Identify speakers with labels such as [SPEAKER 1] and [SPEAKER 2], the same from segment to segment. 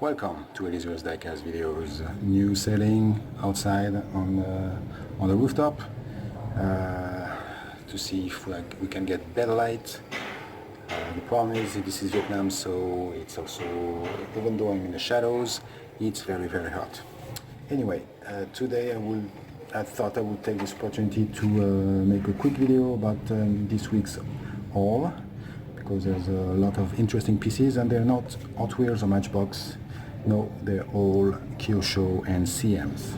[SPEAKER 1] Welcome to Elisio's diecast videos. New setting outside on the rooftop to see if we can get better light. The problem is this is Vietnam, so it's also, even though I'm in the shadows, it's very hot. Anyway, today I thought I would take this opportunity to make a quick video about this week's haul, because there's a lot of interesting pieces and they're not Hot Wheels or Matchbox. No, they're all Kyosho and CMs.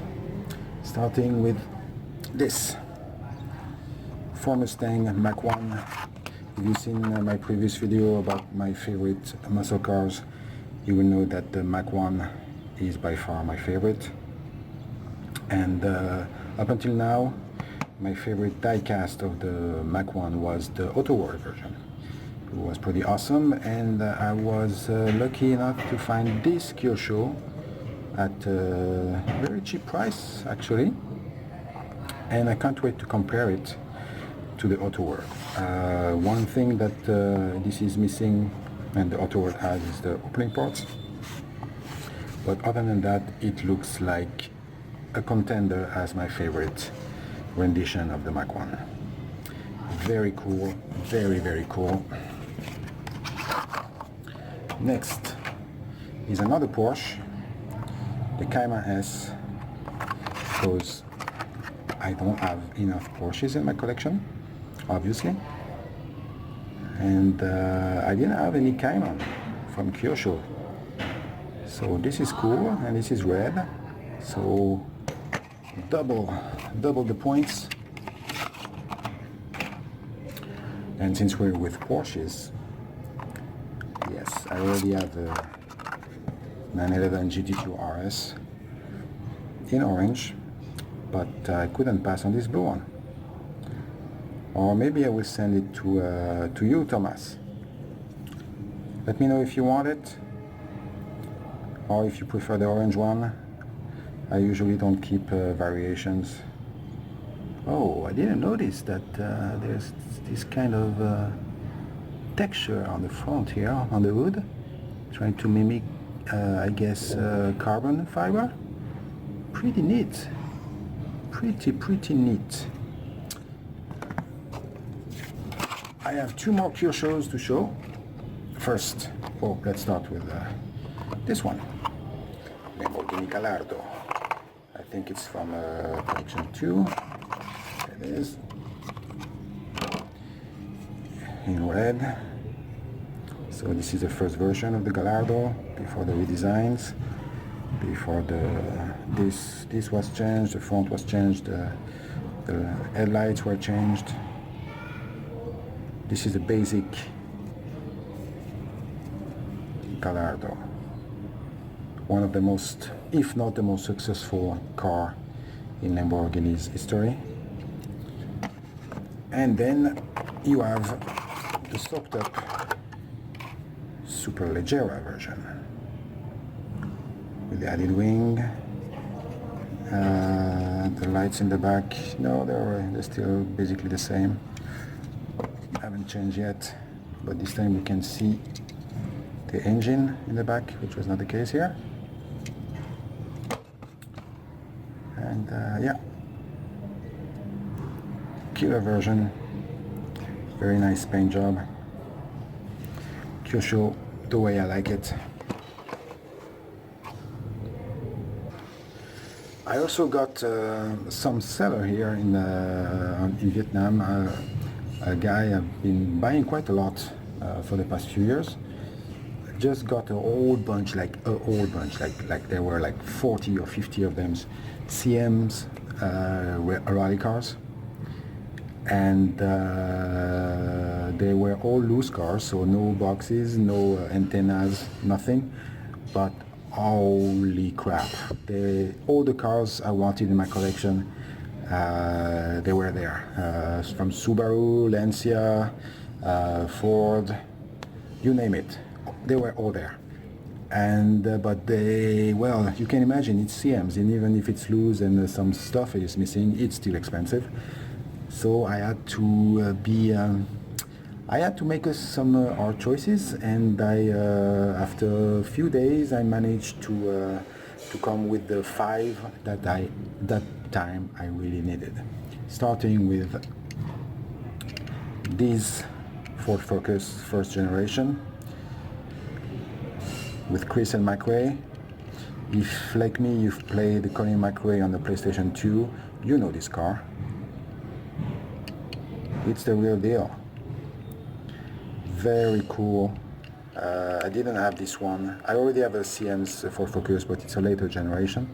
[SPEAKER 1] Starting with this Ford Mustang Mach 1. If you've seen my previous video about my favorite muscle cars, you will know that the Mach 1 is by far my favorite. And up until now, my favorite diecast of the Mach 1 was the Auto World version. It was pretty awesome, and I was lucky enough to find this Kyosho at a very cheap price actually, and I can't wait to compare it to the Auto World. One thing that this is missing and the Auto World has is the opening parts, but other than that it looks like a contender as my favorite rendition of the Mach 1. Very cool, very cool. Next is another Porsche, the Cayman S, because I don't have enough Porsches in my collection, obviously, and I didn't have any Cayman from Kyosho, so this is cool, and this is red, so double the points. And since we're with Porsches, yes, I already have a 911 GT2 RS in orange, but I couldn't pass on this blue one. Or maybe I will send it to you, Thomas. Let me know if you want it, or if you prefer the orange one. I usually don't keep variations. Oh, I didn't notice that there's this kind of texture on the front here, on the hood, trying to mimic, I guess, carbon fiber. Pretty neat. Pretty neat. I have two more Kyoshos to show. First, let's start with this one. Lamborghini Gallardo. I think it's from collection 2. There it is. In red. So this is the first version of the Gallardo before the redesigns, before this was changed, the front was changed, the headlights were changed. This is the basic Gallardo, one of the most, if not the most successful car in Lamborghini's history. And then you have the soaked up Superleggera version with the added wing, the lights in the back. No, they're still basically the same, haven't changed yet, but this time we can see the engine in the back, which was not the case here. And yeah, killer version, very nice paint job. Kyosho, the way I like it. I also got some seller here in Vietnam, a guy I've been buying quite a lot for the past few years. Just got a whole bunch, like there were like 40 or 50 of them, CMs, rally cars, and they were all loose cars, so no boxes, no antennas, nothing. But holy crap, all the cars I wanted in my collection, they were there, from Subaru, Lancia, Ford, you name it, they were all there. And but well, you can imagine it's CMs, and even if it's loose and some stuff is missing, it's still expensive. So I had to be I had to make some hard choices, and after a few days I managed to come with the 5 that time I really needed. Starting with these Ford Focus first generation with Chris and McRae. If, like me, you've played Colin McRae on the PlayStation 2, you know this car. It's the real deal. Very cool. I didn't have this one. I already have a CMs Ford Focus, but it's a later generation,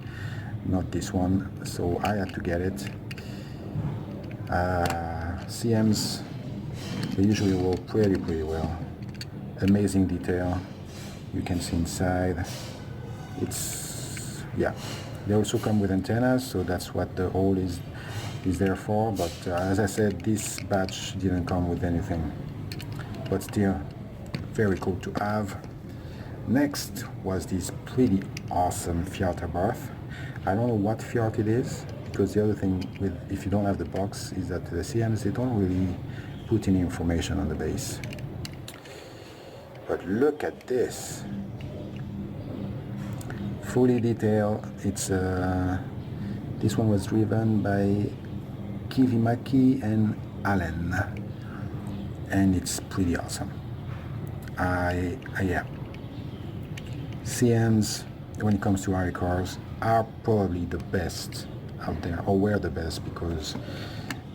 [SPEAKER 1] not this one, so I had to get it. CMs, they usually work pretty well. Amazing detail. You can see inside. It's, yeah. They also come with antennas, so that's what the hole is there for. But as I said, this batch didn't come with anything. But still, very cool to have. Next was this pretty awesome Fiat Abarth. I don't know what Fiat it is, because the other thing with if you don't have the box is that the CMs, they don't really put any information on the base. But look at this. Fully detailed. It's this one was driven by Kivimaki and Allen, and it's pretty awesome. Yeah. CMs, when it comes to rally cars, are probably the best out there, or were the best, because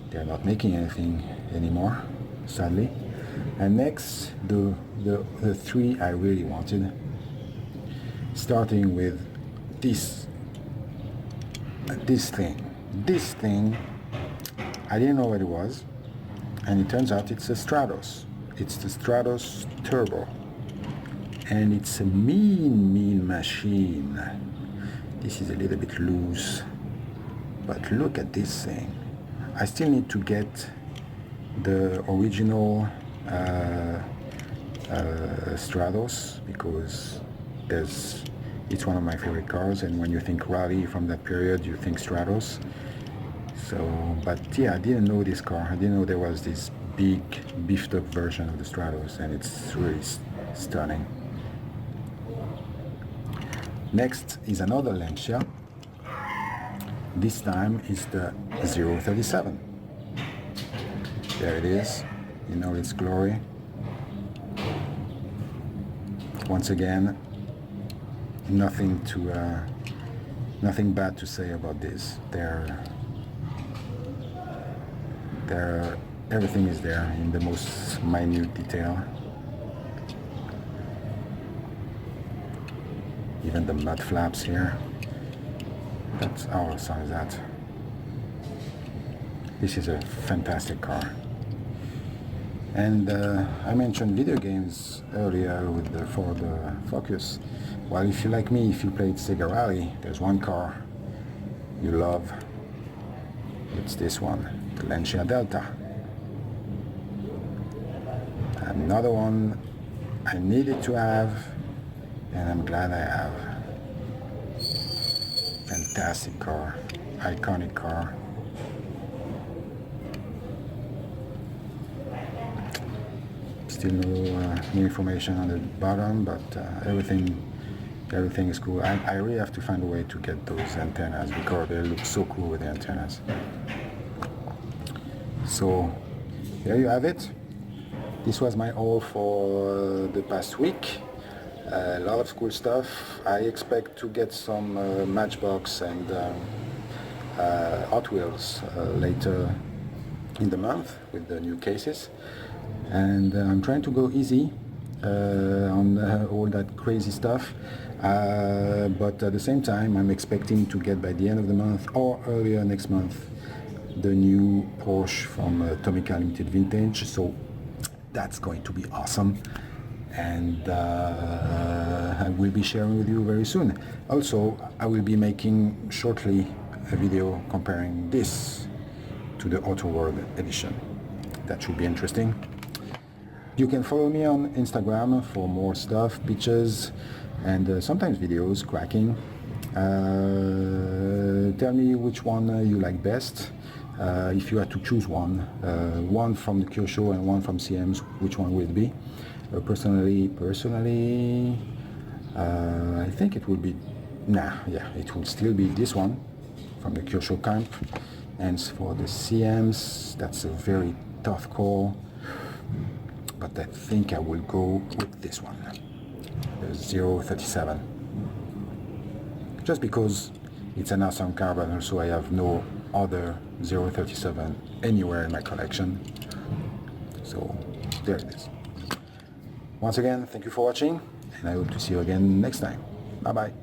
[SPEAKER 1] they're not making anything anymore, sadly. And next, the 3 I really wanted, starting with this thing. I didn't know what it was, and it turns out it's a Stratos. It's the Stratos Turbo, and it's a mean machine. This is a little bit loose, but look at this thing. I still need to get the original Stratos, because it's one of my favorite cars, and when you think rally from that period, you think Stratos. So, but yeah, I didn't know this car. I didn't know there was this big beefed up version of the Stratos, and it's really stunning. Next is another Lancia. This time is the 037. There it is, in all its glory. Once again, nothing bad to say about this. Everything is there in the most minute detail. Even the mud flaps here. That's how awesome is that? This is a fantastic car. And I mentioned video games earlier with the Ford Focus. Well, if you like me, if you played Sega Rally, there's one car you love. It's this one, the Lancia Delta. Another one I needed to have, and I'm glad I have. Fantastic car, iconic car. Still no information on the bottom, but everything is cool. I really have to find a way to get those antennas, because they look so cool with the antennas. So there you have it. This was my haul for the past week. A lot of cool stuff. I expect to get some Matchbox and Hot Wheels later in the month with the new cases. And I'm trying to go easy on all that crazy stuff. But at the same time, I'm expecting to get by the end of the month or earlier next month the new Porsche from Tomica Limited Vintage. So that's going to be awesome, and I will be sharing with you very soon. Also, I will be making shortly a video comparing this to the Auto World edition. That should be interesting. You can follow me on Instagram for more stuff, pictures, and sometimes videos, cracking. Tell me which one you like best. If you had to choose one from the Kyosho and one from CMs, which one would it be? Personally, I think it would be, it would still be this one from the Kyosho camp. And for the CMs, that's a very tough call, but I think I will go with this one, the 037. Just because it's an awesome car, but also I have no other 037 anywhere in my collection. So there it is. Once again, thank you for watching, and I hope to see you again next time. Bye bye.